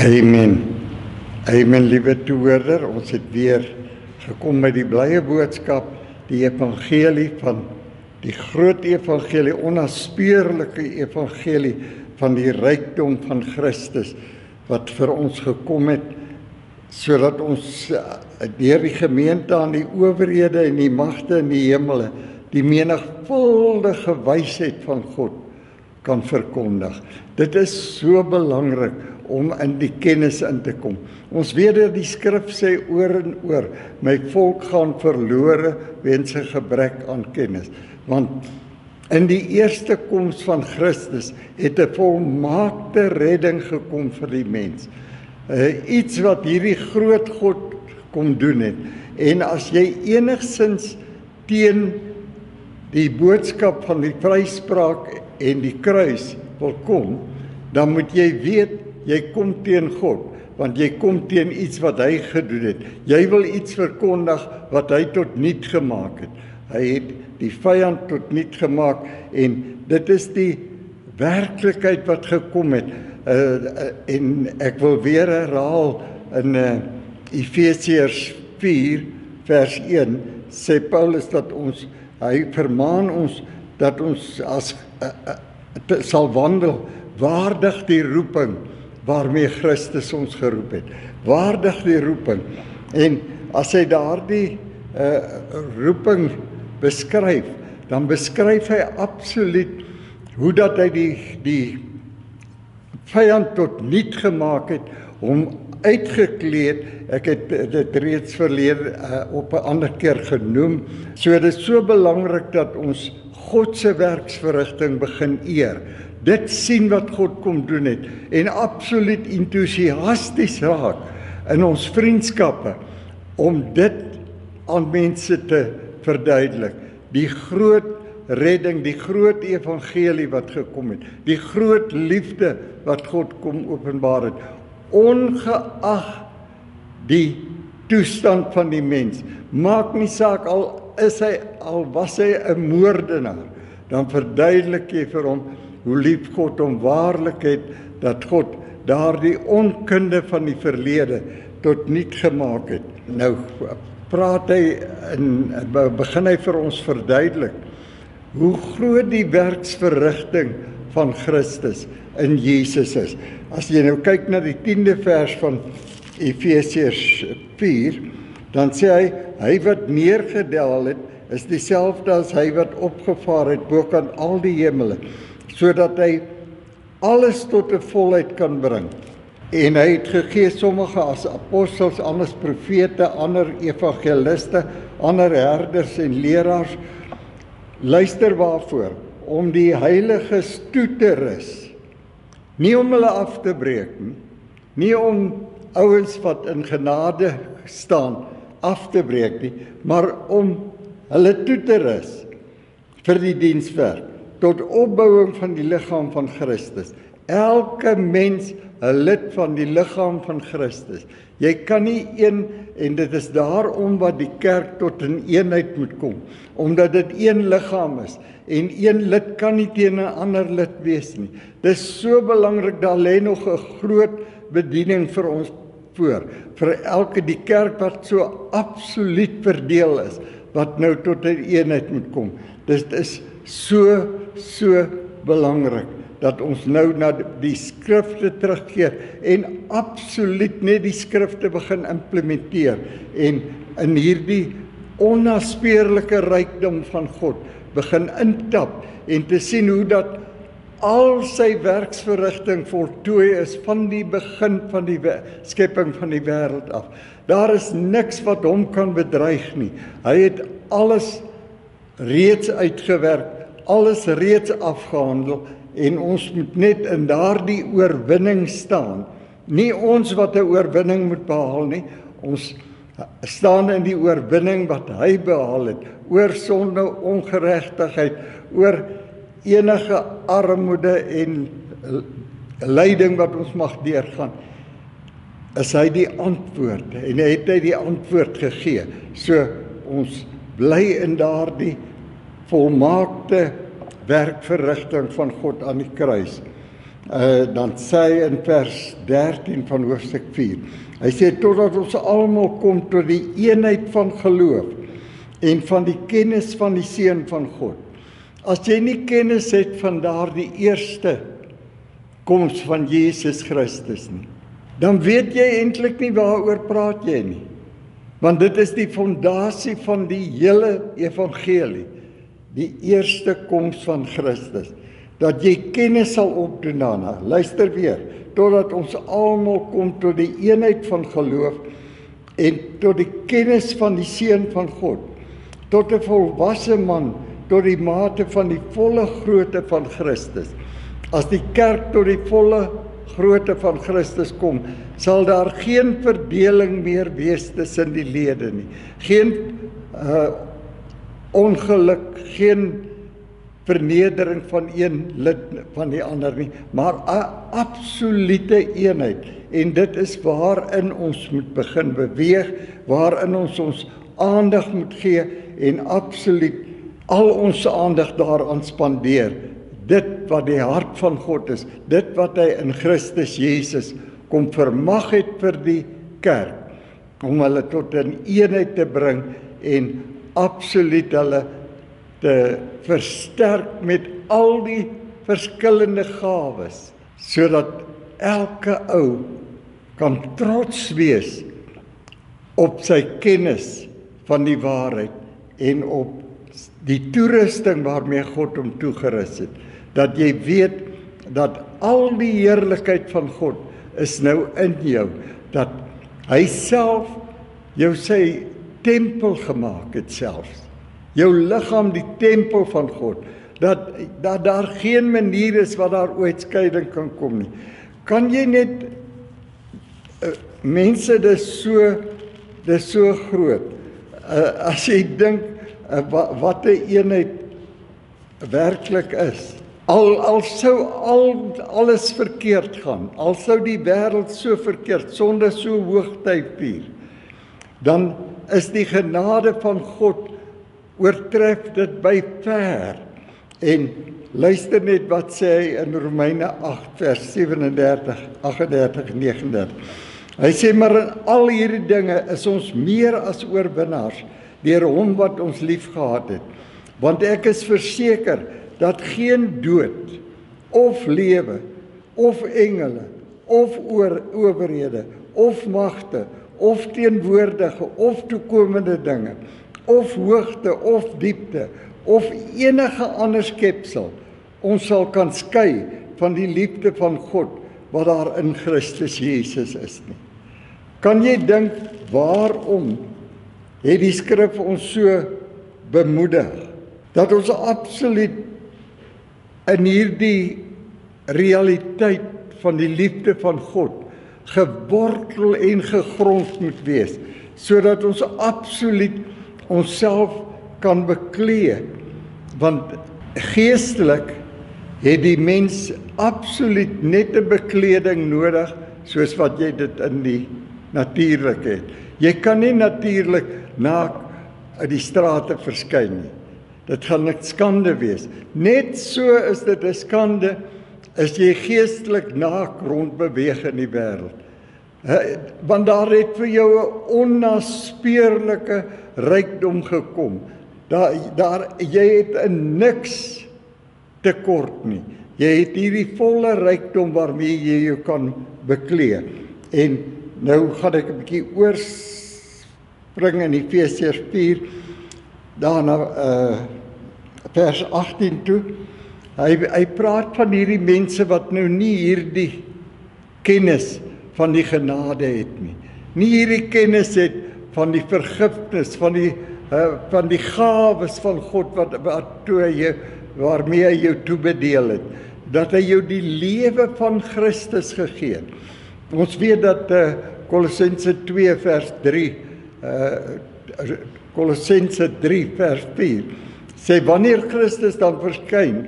Amen. Amen, liewe toehoorder. Ons het weer gekom met die blye boodskap, die evangelie van die groot evangelie, onnaspeurlike evangelie van die rykdom van Christus wat vir ons gekom het, sodat ons deur die gemeente aan die owerhede en die magte in die hemele die menigvuldige wysheid van God kan verkondig. Dit is so belangrik om in die kennis in te kom. Ons weet dat die skrif sê oor en oor, my volk gaan verlore weens 'n gebrek aan kennis. Want in die eerste koms van Christus het 'n volmaakte redding gekom vir die mens. Iets wat hierdie groot God kom doen het. En as jy enigsins teen die boodskap van die vryspraak en die kruis wil kom, dan moet jy weet, jy kom teen God, want jy kom teen iets wat hy gedoen het. Jy wil iets verkondig wat hy tot niet gemaak het. Hy het die vyand tot niet gemaak en dit is die werklikheid wat gekom het. En ek wil weer herhaal in Efesiërs 4 vers 1 sê Paulus dat hy vermaan ons dat ons as sal wandel waardig die roeping waarmee Christus ons geroep het. Waardig die roeping. En as hy daardie roeping beskryf, dan beskryf hy absoluut hoe dat hy die vyand tot niet gemaak het, hom uitgekleed. Ek het dit reeds verlede op 'n ander keer genoem. So dit is so belangrik dat ons God se werksverrigting begin eer. Dit sien wat God kom doen het en absoluut entoesiasties raak in ons vriendskappe om dit aan mense te verduidelik. Die groot redding, die groot evangelie wat gekom het, die groot liefde wat God kom openbaar het, ongeag die toestand van die mens. Maak nie saak al was hy 'n moordenaar, dan verduidelik jy vir hom hoe lief God hom waarlik het, dat God daardie onkunde van die verlede tot niet gemaak het. Nou praat hy begin hy vir ons verduidelik hoe groot die werksverrigting van Christus in Jesus is. As jy nou kyk na die 10de vers van Efesiërs 4, dan sê hy wat neergedaal het, is dieselfde as hy wat opgevaar het bokant al die hemele, sodat hy alles tot 'n volheid kan bring. En hy het gegee sommige as apostels, ander profete, ander evangeliste, ander herders en leraars. Luister waarvoor? Om die heiliges toe te rus. Nie om hulle af te breek nie. Nie om ouens wat in genade staan af te breek nie, maar om hulle toe te rus vir die dienswerk, tot opbouing van die liggaam van Christus. Elke mens 'n lid van die liggaam van Christus. Jy kan nie en dit is daarom wat die kerk tot 'n eenheid moet kom, omdat dit een liggaam is, en een lid kan nie teen 'n ander lid wees nie. Dit is so belangrik, daar lê nog 'n groot bediening vir ons voor, vir elke die kerk wat so absoluut verdeel is, wat nou tot 'n eenheid moet kom. Dit is so belangrik dat ons nou na die skrifte terugkeer en absoluut net die skrifte begin implementeer en in hierdie onnaspeurlike rykdom van God begin intap en te sien hoe dat al sy werksverrigting voltooi is van die begin van die skepping van die wêreld af. Daar is niks wat hom kan bedreig nie. Hy het alles reeds uitgewerk, alles reeds afgehandel, en ons moet net in daardie oorwinning staan. Nie ons wat 'n oorwinning moet behaal nie, ons staan in die oorwinning wat hy behaal het, oor sonde, ongeregtigheid, oor enige armoede en lyding wat ons mag deurgaan. Is hy die antwoord, en het hy die antwoord gegee. So ons bly in daardie volmaakte werkverrigting van God aan die kruis. Dan sê hy in vers 13 van hoofstuk 4. Hy sê, totdat ons almal kom tot die eenheid van geloof en van die kennis van die Seun van God. As jy nie kennis het van daardie eerste koms van Jesus Christus nie, dan weet jy eintlik nie waaroor praat jy nie. Want dit is die fondasie van die hele evangelie, die eerste koms van Christus. Dat jy kennis sal opdoen daarna. Luister weer, totdat ons almal kom tot die eenheid van geloof en tot die kennis van die Seun van God, tot 'n volwasse man, tot die mate van die volle grootte van Christus. As die kerk tot die volle grootte van Christus kom, sal daar geen verdeling meer wees tussen die lede nie. Geen ongeluk, geen vernedering van een lid van die ander nie, maar 'n absolute eenheid. En dit is waarin ons moet begin beweeg, waarin ons aandag moet gee en absoluut al ons aandag daaraan spandeer. Dit wat die hart van God is, dit wat hy in Christus Jesus kom vermag het vir die kerk, om hulle tot 'n eenheid te bring en absoluut hulle te versterk met al die verskillende gawes, sodat elke ou kan trots wees op sy kennis van die waarheid en op die toerusting waarmee God hom toegerus het. Dat jy weet dat al die heerlikheid van God is nou in jou, dat hy self jou sy tempel gemaak het selfs. Jou liggaam die tempel van God, dat daar geen manier is wat daar ooit skeiding kan kom nie. Kan jy net, mense, dis so groot, as jy dink, wat 'n eenheid werklik is. Al sou alles verkeerd gaan, al sou die wêreld so verkeerd, sonde so hoogtyd vier, dan is die genade van God oortref dit by ver. En luister net wat sê hy in Romeine 8 vers 37, 38 en 39. Hy sê, maar in al hierdie dinge is ons meer as oorwinnaars deur hom wat ons lief gehad het. Want ek is verseker dat geen dood, of lewe, of engele, of owerhede, of magte, of teenwoordige, of toekomende dinge, of hoogte, of diepte, of enige ander skepsel, ons sal kan skei van die liefde van God, wat daar in Christus Jesus is nie. Kan jy dink, waarom het die skrif ons so bemoedig, dat ons absoluut in hierdie realiteit van die liefde van God gewortel en gegrond moet wees, sodat ons absoluut onsself kan beklee, want geestelik het die mens absoluut net 'n bekleding nodig, soos wat jy dit in die natuurlik het. Jy kan nie natuurlik naak uit die strate verskyn nie. Dit gaan 'n skande wees. Net so is dit 'n skande as jy geestelik naak rondbeweeg in die wêreld. Want daar het vir jou 'n onnaspeurlike rykdom gekom. Jy het in niks tekort nie. Jy het hierdie volle rykdom waarmee jy jou kan beklee. En nou gaan ek 'n bietjie oorspring in Efesiërs 4, daarna vers 18 toe. Hy praat van hierdie mense wat nou nie hierdie kennis van die genade het nie. Nie hierdie kennis het van die vergifnis, van die gawes van God waarmee hy jou toebedeel het. Dat hy jou die lewe van Christus gegee het. Ons weet dat Kolossense 2 vers 3, Kolossense 3 vers 4, sê wanneer Christus dan verskyn,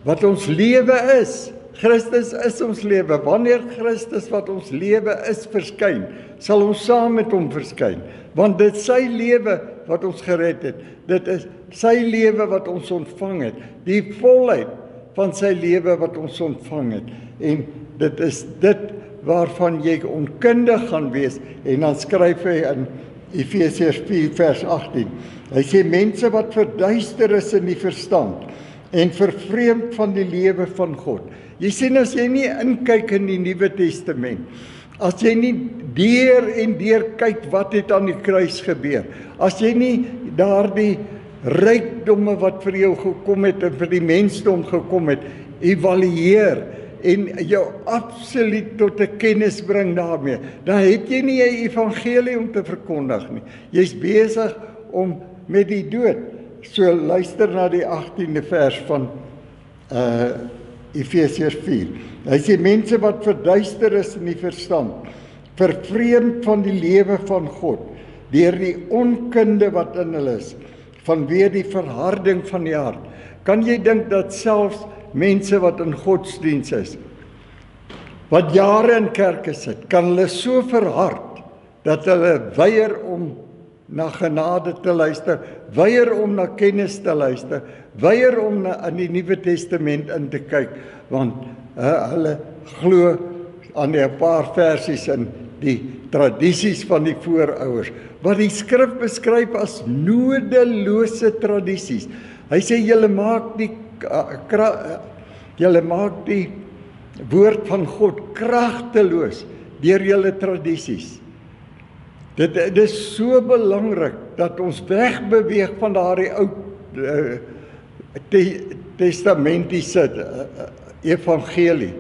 wat ons lewe is, Christus is ons lewe, wanneer Christus wat ons lewe is verskyn, sal ons saam met hom verskyn, want dit is sy lewe wat ons gered het, dit is sy lewe wat ons ontvang het, die volheid van sy lewe wat ons ontvang het. En dit is dit waarvan jy onkundig gaan wees. En dan skryf hy in Efesiërs 4 vers 18. Hy sê mense wat verduister is in die verstand en vervreemd van die lewe van God. Jy sien as jy nie inkyk in die Nuwe Testament, as jy nie deur en deur kyk wat het aan die kruis gebeur, as jy nie daardie rykdomme wat vir jou gekom het en vir die mensdom gekom het, evalueer en jou absoluut tot 'n kennis bring daarmee, dan het jy nie 'n evangelie om te verkondig nie. Jy's besig om met die dood. So luister na die 18de vers van Efesiërs 4. Hy sê mense wat verduister is in die verstand, vervreemd van die lewe van God, deur die onkunde wat in hulle is, vanweë die verharding van die hart. Kan jy dink dat selfs mense wat in godsdiens is, wat jare in kerke sit, kan hulle so verhard, dat hulle weier om na genade te luister, weier om na kennis te luister, weier om in die Nuwe Testament in te kyk, want hulle glo aan 'n paar versies in die tradisies van die voorouers, wat die skrif beskryf as nodelose tradisies. Hy sê julle maak die woord van God kragteloos deur julle tradisies. Dit is so belangrik dat ons wegbeweeg van daardie ou testamentiese evangelie,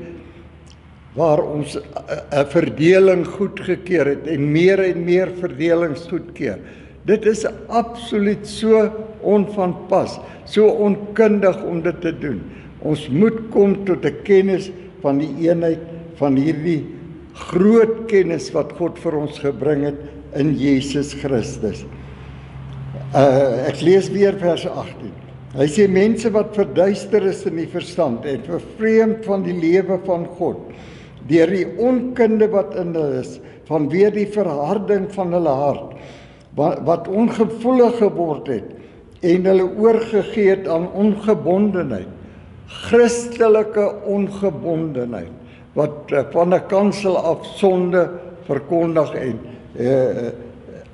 waar ons 'n verdeling goedgekeur het en meer verdelings goedkeur. Dit is absoluut so onvanpas, so onkundig om dit te doen. Ons moet kom tot 'n kennis van die eenheid van hierdie groot kennis wat God vir ons gebring het in Jesus Christus. Ek lees weer vers 18. Hy sê mense wat verduister is in die verstand en vervreemd van die lewe van God, deur die onkunde wat in hulle is, vanweë die verharding van hulle hart, wat ongevoelig geword het en hulle oorgegee het aan ongebondenheid, Christelike ongebondenheid, wat van 'n kansel af sonde verkondig en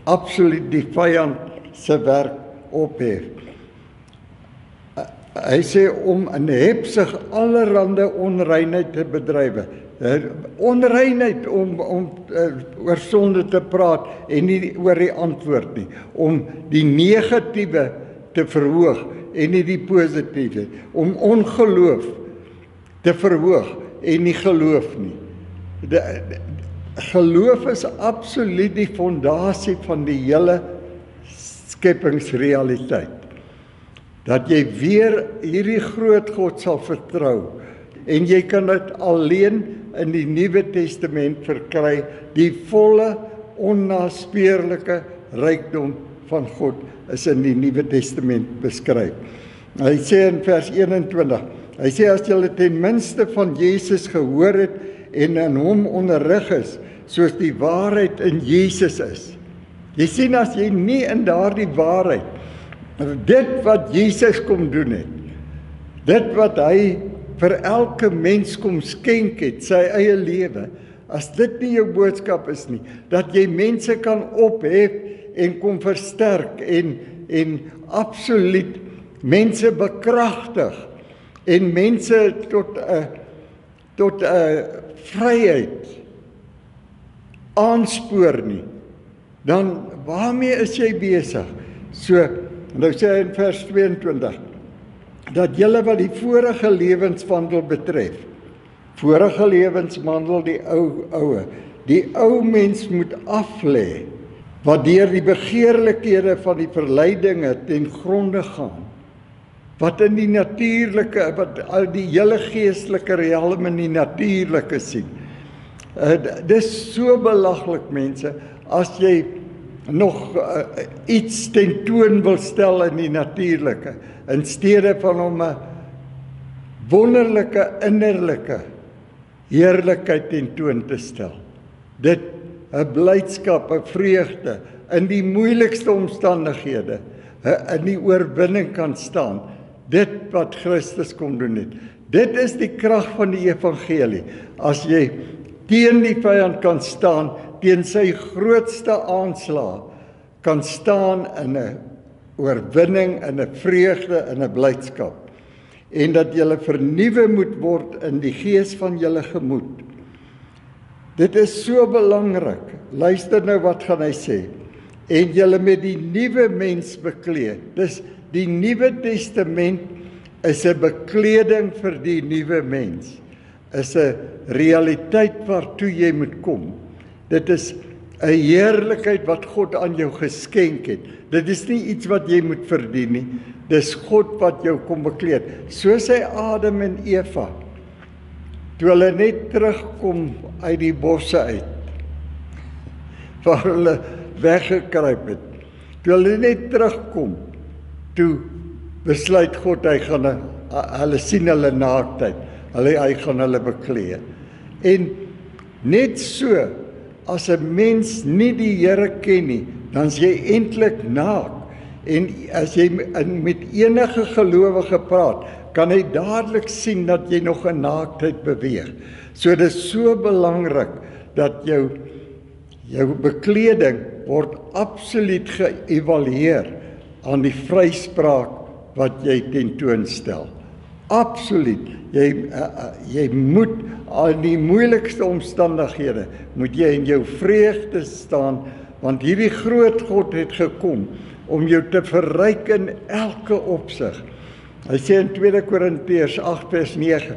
absoluut die vyand se werk ophef. Hy sê om in hebsig allerhande onreinheid te bedrywe. Onreinheid om oor sonde te praat en nie oor die antwoord nie. Om die negatiewe te verhoog en nie die positiewe. Om ongeloof te verhoog en nie geloof nie. Geloof is absoluut die fondasie van die hele skepingsrealiteit. Dat jy weer hierdie groot God sal vertrou. En jy kan dit alleen in die Nuwe Testament verkry, die volle, onnaspeurlike rykdom van God is in die Nuwe Testament beskryf. Hy sê in vers 21, hy sê as julle ten minste van Jesus gehoor het en in hom onderrig is, soos die waarheid in Jesus is. Jy sien as jy nie in daardie waarheid, dit wat Jesus kom doen het, dit wat hy vir elke mens kom skenk het, sy eie lewe, as dit nie jou boodskap is nie, dat jy mense kan ophef en kom versterk en absoluut mense bekragtig en mense tot 'n vryheid aanspoor nie, dan waarmee is jy besig? So, nou sê hy in vers 22, dat julle wat die vorige lewenswandel betref, vorige lewenswandel die ou mens moet aflê, wat deur die begeerlikhede van die verleidinge ten gronde gaan, wat in die natuurlike, wat al die hele geestelike realm in die natuurlike sien. Dis so belaglik mense, as jy nog iets tentoon wil stel in die natuurlike, in steede van om 'n wonderlike innerlike heerlikheid tentoon te stel. Dit 'n blydskap, 'n vreugde in die moeilikste omstandighede, in die oorwinning kan staan. Dit wat Christus kom doen het. Dit is die krag van die evangelie. As jy teen die vyand kan staan, teen sy grootste aanslag, kan staan in 'n oorwinning, in 'n vreugde, in 'n blydskap. En dat julle vernuwe moet word in die gees van julle gemoed. Dit is so belangrik. Luister nou wat gaan hy sê. En julle met die nuwe mens bekleed. Dis die Nuwe Testament is 'n bekleding vir die nuwe mens. Is 'n realiteit waartoe jy moet kom. Dit is 'n heerlikheid wat God aan jou geskenk het. Dit is nie iets wat jy moet verdien nie. Dis God wat jou kom bekleed. Soos hy Adam en Eva, toe hulle net terugkom uit die bosse uit, waar hulle weggekruip het. Toe hulle net terugkom, toe besluit God, hulle sien hulle naaktheid, hy gaan hulle bekleed. En net so, as 'n mens nie die Here ken nie, dan is jy eintlik naak. En as jy met enige gelowige praat, kan hy dadelik sien dat jy nog 'n naaktheid beweeg. So dit is so belangrik dat jou bekleding word absoluut geëvalueer aan die vryspraak wat jy tentoonstel. Absoluut. Jy moet aan die moeilikste omstandighede, moet jy in jou vreugde staan, want hierdie groot God het gekom om jou te verryk in elke opsig. Hy sê in 2 Korintiërs 8 vers 9,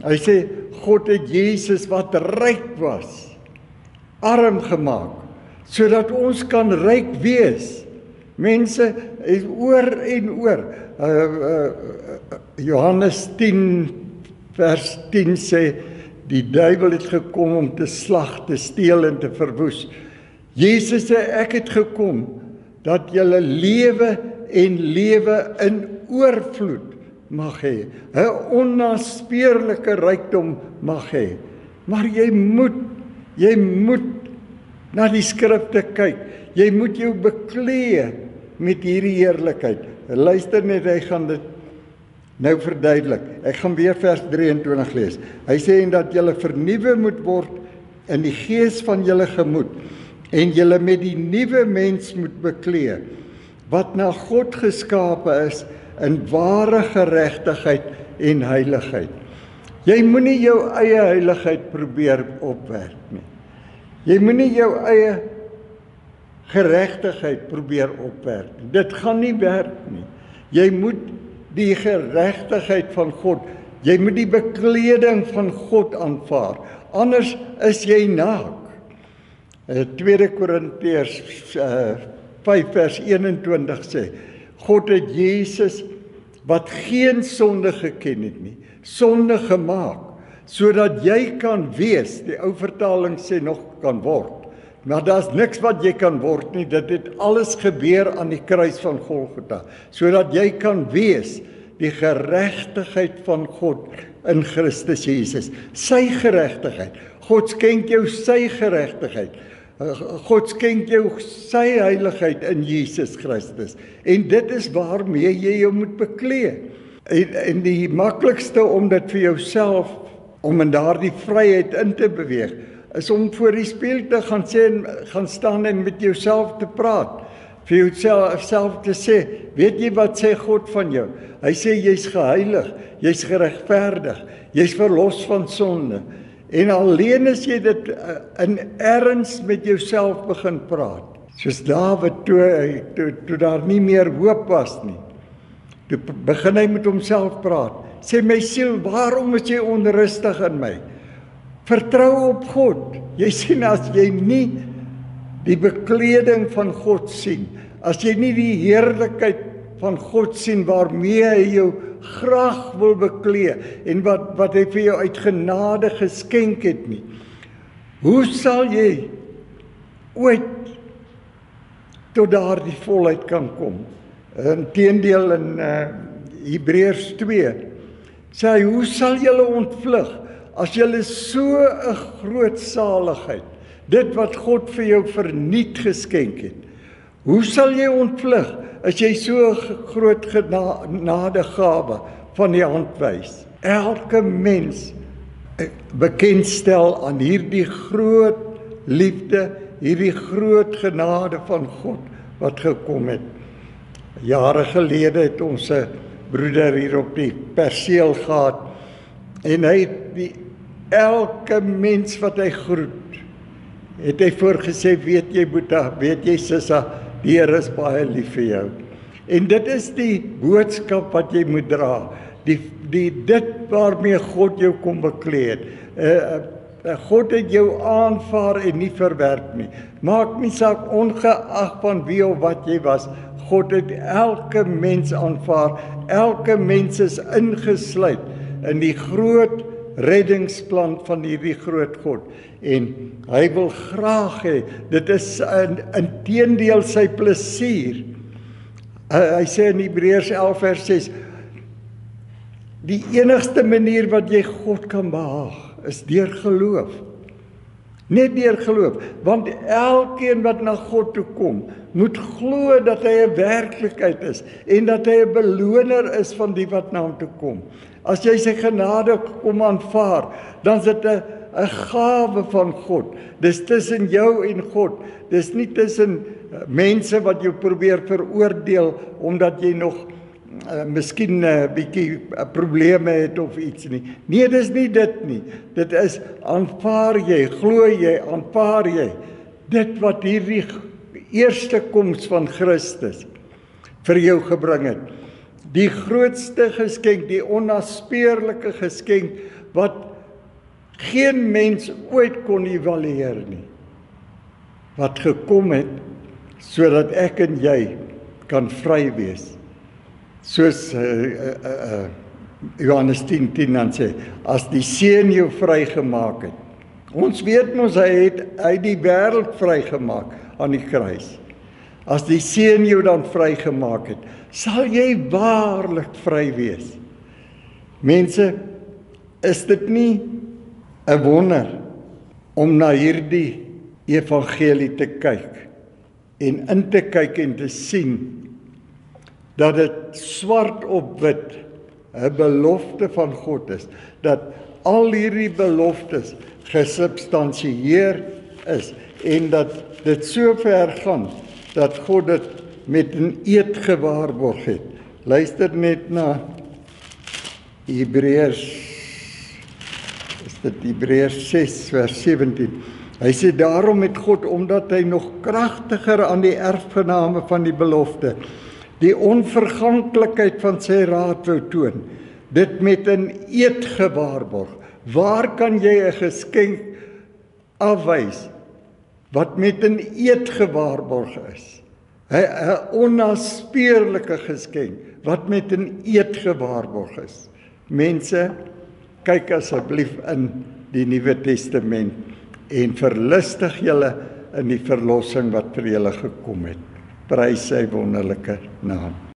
hy sê, God het Jesus wat ryk was, arm gemaak, sodat ons kan ryk wees. Mense is oor en oor. Johannes 10 vers 10 sê, die duiwel het gekom om te slag, te steel en te verwoes. Jesus sê, ek het gekom, dat julle lewe en lewe in oorvloed mag hê. 'n Onnaspeurlike rykdom mag hê. Maar jy moet na die skrifte kyk. Jy moet jou beklee met hierdie heerlikheid. Luister net, hy gaan dit nou verduidelik. Ek gaan weer vers 23 lees. Hy sê, en dat julle vernuwe moet word in die gees van julle gemoed, en julle met die nuwe mens moet beklee, wat na God geskape is, in ware geregtigheid en heiligheid. Jy moenie jou eie heiligheid probeer opwerk nie. Jy moenie jou eie geregtigheid probeer opwerk nie. Dit gaan nie werk nie. Jy moet die geregtigheid van God, jy moet die bekleding van God aanvaar, anders is jy naak. 2 Korintiërs 5 vers 21 sê, God het Jesus, wat geen sonde geken het nie, sonde gemaak, sodat jy kan wees, die ou vertaling sê nog kan word, maar daar's niks wat jy kan word nie, dit het alles gebeur aan die kruis van Golgotha, sodat jy kan wees, die geregtigheid van God in Christus Jesus, sy geregtigheid. God skenk jou sy geregtigheid. God skenk jou sy heiligheid in Jesus Christus. En dit is waarmee jy jou moet beklee. En die maklikste om dit vir jouself, om in daardie vryheid in te beweeg, is om voor die spieël te gaan staan en met jouself te praat. Vir jouself te sê, weet jy wat sê God van jou? Hy sê jy's geheilig, jy's geregverdig, jy's verlos van sonde. En alleen as jy dit in erns met jouself begin praat, soos Dawid toe daar nie meer hoop was nie, toe begin hy met homself praat, sê my siel, waarom is jy onrustig in my? Vertrou op God. Jy sien, as jy nie die bekleding van God sien, as jy nie die heerlikheid van God sien waarmee hy jou graag wil beklee en wat hy vir jou uit genade geskenk het nie, hoe sal jy ooit tot daardie volheid kan kom? Inteendeel in Hebreërs 2 sê hy, hoe sal julle ontvlug as julle so 'n groot saligheid, dit wat God vir jou verniet geskenk het, hoe sal jy ontvlug as jy so 'n groot genadegawe van die hand wys? elke mens bekendstel aan hierdie groot liefde, hierdie groot genade van God wat gekom het. Jare gelede het ons 'n broeder hier op die perseel gehad en hy het elke mens wat hy groet, het hy voorgesê, weet jy Boeta, weet jy Sissa, die Here is baie lief vir jou. En dit is die boodskap wat jy moet dra, dit waarmee God jou kom bekleed. God het jou aanvaar en nie verwerp nie. Maak nie saak ongeag van wie of wat jy was. God het elke mens aanvaar, elke mens is ingesluit in die groot reddingsplan van hierdie groot God. En hy wil graag hê, dit is inteendeel sy plesier. Hy sê in Hebreërs 11 vers 6, die enigste manier wat jy God kan behaag, is deur geloof. Net deur geloof, want elkeen wat na God toe kom, moet glo dat hy 'n werklikheid is en dat hy 'n beloner is van die wat na hom toe kom. As jy sy genade kom aanvaar, dan is dit 'n gawe van God. Dis tussen jou en God. Dis nie tussen mense wat jou probeer veroordeel omdat jy nog miskien 'n bietjie probleme het of iets nie. Nee, dis nie dit nie. Dit is aanvaar jy, glo jy, aanvaar jy dit wat hierdie eerste koms van Christus vir jou gebring het. Die grootste geskenk, die onnaspeurlike geskenk wat geen mens ooit kon evalueer nie. Wat gekom het sodat ek en jy kan vry wees. Soos Johannes 10:10 dan sê, as die Seun jou vrygemaak het. Ons weet mos hy het die wêreld vrygemaak aan die kruis. As die Seun jou dan vrygemaak het, sal jy waarlik vry wees. Mense, is dit nie 'n wonder om na hierdie evangelie te kyk en in te kyk en te sien dat dit swart op wit 'n belofte van God is, dat al hierdie beloftes gesubstansieer is en dat dit so ver gaan dat God dit met 'n eed gewaarborg het. Luister net na Hebreërs 6 vers 17. Hy sê daarom het God, omdat hy nog kragtiger aan die erfgename van die belofte, die onverganklikheid van sy raad wou toon, dit met 'n eed gewaarborg. Waar kan jy 'n geskenk afwys wat met 'n eed gewaarborg is? 'n onnaspeurlike geskenk wat met 'n eed gewaarborg is. Mense, kyk asseblief in die Nuwe Testament en verlustig julle in die verlossing wat vir julle gekom het. Prys sy wonderlike naam.